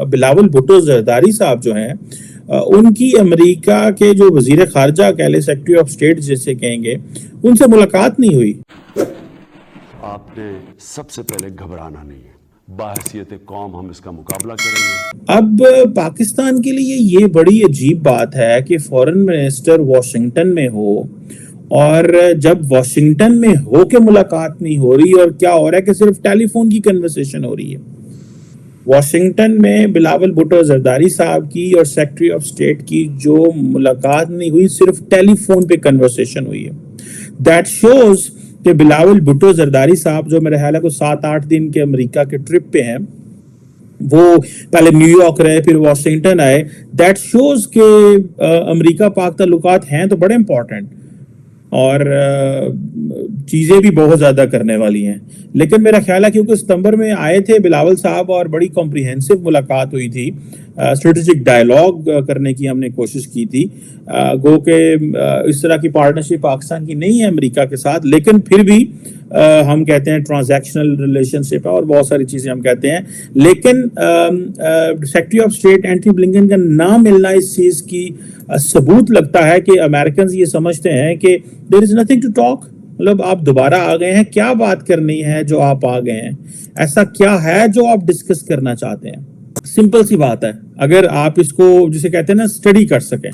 بلاول بھٹو زرداری صاحب جو ہیں ان کی امریکہ کے جو وزیر خارجہ کہہ لیں سیکرٹری آف اسٹیٹ جیسے کہیں گے ان سے ملاقات نہیں ہوئی. آپ نے سب سے پہلے گھبرانا نہیں ہے, بحیثیت قوم ہم اس کا مقابلہ کریں گے. اب پاکستان کے لیے یہ بڑی عجیب بات ہے کہ فورن منسٹر واشنگٹن میں ہو اور جب واشنگٹن میں ہو کے ملاقات نہیں ہو رہی اور کیا ہو رہا ہے کہ صرف ٹیلی فون کی کنورسیشن ہو رہی ہے. واشنگٹن میں بلاول بھٹو زرداری صاحب کی اور سیکرٹری آف اسٹیٹ کی جو ملاقات نہیں ہوئی, صرف ٹیلی فون پہ کنورسیشن ہوئی ہے. دیٹ شوز کہ بلاول بھٹو زرداری صاحب جو میرے خیال ہے کو 7-8 دن کے امریکہ کے ٹرپ پہ ہیں, وہ پہلے نیو یارک رہے پھر واشنگٹن آئے. دیٹ شوز کہ امریکہ پاک تعلقات ہیں تو بڑے امپورٹنٹ اور چیزیں بھی بہت زیادہ کرنے والی ہیں. لیکن میرا خیال ہے کیونکہ ستمبر میں آئے تھے بلاول صاحب اور بڑی کمپریہنسو ملاقات ہوئی تھی, اسٹریٹجک ڈائلاگ کرنے کی ہم نے کوشش کی تھی, گو کہ اس طرح کی پارٹنرشپ پاکستان کی نہیں ہے امریکہ کے ساتھ, لیکن پھر بھی ہم کہتے ہیں ٹرانزیکشنل ریلیشن شپ ہے اور بہت ساری چیزیں ہم کہتے ہیں. لیکن secretary of state Antony Blinken کا نہ ملنا اس چیز کی ثبوت لگتا ہے کہ امریکنز یہ سمجھتے ہیں کہ دیر از نتھنگ ٹو ٹاک, مطلب آپ دوبارہ آ گئے ہیں, کیا بات کرنی ہے جو آپ آ گئے ہیں, ایسا کیا ہے جو آپ ڈسکس کرنا چاہتے ہیں. سمپل سی بات ہے, اگر آپ اس کو جسے کہتے ہیں نا اسٹڈی کر سکیں.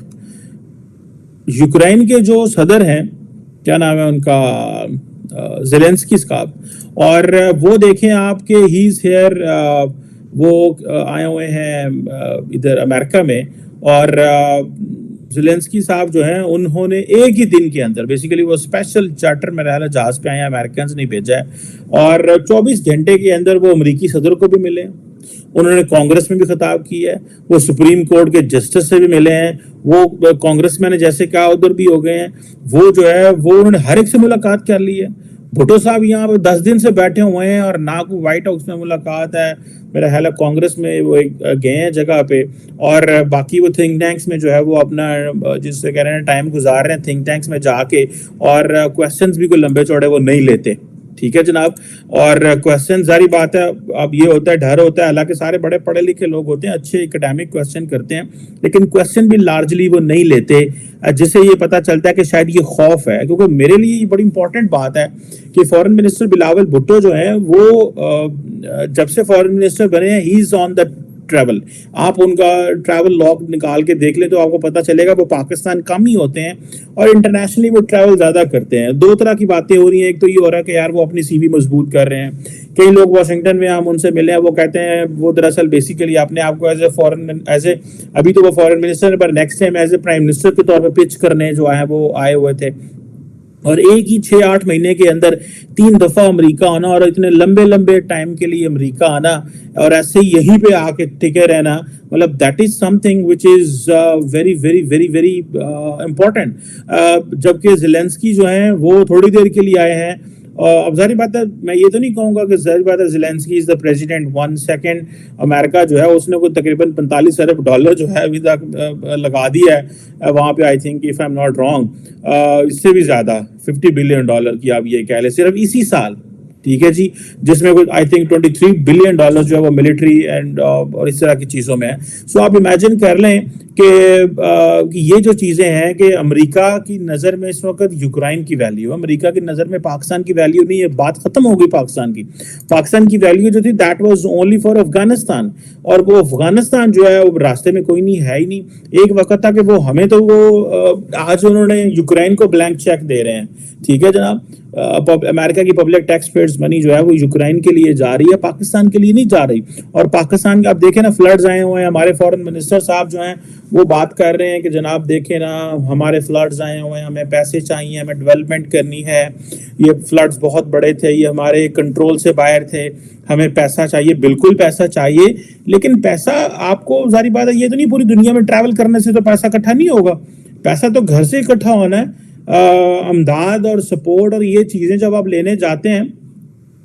یوکرائن کے جو صدر ہیں, کیا نام ہے ان کا, زیلنسکی صاحب, اور وہ دیکھیں آپ کے ہی از ہیئر, وہ آئے ہوئے ہیں ادھر امریکہ میں, اور زیلنسکی صاحب جو ہیں انہوں نے ایک ہی دن کے اندر بیسیکلی وہ اسپیشل چارٹر میں رہنا جہاز پہ آئے ہیں, امریکنز نہیں بھیجا ہے, اور 24 گھنٹے کے اندر وہ امریکی صدر کو بھی ملے, انہوں نے کانگریس میں بھی خطاب کی ہے, وہ سپریم کورٹ کے جسٹس سے بھی ملے ہیں, وہ کانگریس میں نے جیسے کہا ادھر بھی ہو گئے ہیں, وہ جو ہے وہ انہوں نے ہر ایک سے ملاقات کر لی ہے. بھٹو صاحب یہاں پہ 10 دن سے بیٹھے ہوئے ہیں اور نہ کوئی وائٹ ہاؤس میں ملاقات ہے, میرا خیال ہے کانگریس میں وہ گئے ہیں جگہ پہ, اور باقی وہ تھنک ٹینکس میں جو ہے وہ اپنا جس سے کہہ رہے ہیں ٹائم گزار رہے ہیں تھنک ٹینکس میں جا کے, اور کویسچنز بھی کوئی لمبے چوڑے وہ نہیں لیتے. ٹھیک ہے جناب, اور کویسچن ظاہری بات ہے اب یہ ہوتا ہے ڈر ہوتا ہے, حالانکہ سارے بڑے پڑھے لکھے لوگ ہوتے ہیں, اچھے اکیڈیمک کویسچن کرتے ہیں, لیکن کویسچن بھی لارجلی وہ نہیں لیتے, جس سے یہ پتہ چلتا ہے کہ شاید یہ خوف ہے. کیونکہ میرے لیے یہ بڑی امپورٹنٹ بات ہے کہ فورن منسٹر بلاول بھٹو جو ہیں وہ جب سے فورن منسٹر بنے ہیں ہی از آن دا ٹریول. آپ ان کا ٹریول لاگ نکال کے دیکھ لیں تو آپ کو پتہ چلے گا وہ پاکستان کم ہی ہوتے ہیں اور انٹرنیشنلی وہ ٹریول زیادہ کرتے ہیں. دو طرح کی باتیں ہو رہی ہیں, ایک تو یہ ہو رہا ہے کہ یار وہ اپنی سی وی مضبوط کر رہے ہیں. کئی لوگ واشنگٹن میں ہم ان سے ملے ہیں, وہ کہتے ہیں وہ دراصل بیسیکلی اپنے آپ کو ابھی تو وہ فورن منسٹر پر next time as a prime minister کے طور پہ پچ کرنے جو آئے وہ آئے ہوئے تھے, اور ایک ہی 6-8 مہینے کے اندر 3 دفعہ امریکہ آنا اور اتنے لمبے ٹائم کے لیے امریکہ آنا اور ایسے یہیں پہ آ کے ٹکے رہنا, مطلب that is some thing which is very very very very important. جبکہ زیلنسکی جو ہیں وہ تھوڑی دیر کے لیے آئے ہیں. اب ظاہری بات ہے میں یہ تو نہیں کہوں گا کہ ظاہری بات ہے Zelensky is the president 1 second. امریکہ جو ہے اس نے کوئی تقریباً $45 ارب جو ہے ابھی تک لگا دیا ہے وہاں پہ, I think if I am not wrong, اس سے بھی زیادہ $50 بلین کی آپ یہ کہہ لیں صرف اسی سال. ٹھیک ہے جی, جس میں کوئی آئی تھنک $23 بلین جو ہے وہ ملٹری اینڈ اور اس طرح کی چیزوں میں ہے. سو آپ امیجن کر لیں کہ یہ جو چیزیں ہیں کہ امریکہ کی نظر میں اس وقت یوکرائن کی ویلیو, امریکہ کی نظر میں پاکستان کی ویلیو نہیں ہے, بات ختم ہو گئی پاکستان کی. پاکستان کی ویلیو جو تھی that was only for Afghanistan, اور وہ افغانستان جو ہے وہ راستے میں کوئی نہیں ہے ہی نہیں. ایک وقت تھا کہ وہ ہمیں تو وہ آج انہوں نے یوکرائن کو بلینک چیک دے رہے ہیں. ٹھیک ہے جناب, امریکہ کی پبلک ٹیکس پیئرز منی جو ہے وہ یوکرائن کے لیے جا رہی ہے, پاکستان کے لیے نہیں جا رہی. اور پاکستان کے آپ دیکھیں نا فلڈز آئے ہوئے ہیں, ہمارے فورن منسٹر صاحب جو ہیں وہ بات کر رہے ہیں کہ جناب دیکھیں نا ہمارے فلڈز آئے ہوئے ہیں, ہمیں پیسے چاہیے, ہمیں ڈیولپمنٹ کرنی ہے, یہ فلڈز بہت بڑے تھے, یہ ہمارے کنٹرول سے باہر تھے, ہمیں پیسہ چاہیے. بالکل پیسہ چاہیے, لیکن پیسہ آپ کو ظاہری بات ہے یہ تو نہیں پوری دنیا میں ٹریول کرنے سے تو پیسہ اکٹھا نہیں ہوگا, پیسہ تو گھر سے اکٹھا ہونا ہے. امداد اور سپورٹ اور یہ چیزیں جب آپ لینے جاتے ہیں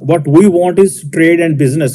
What we want is trade and business।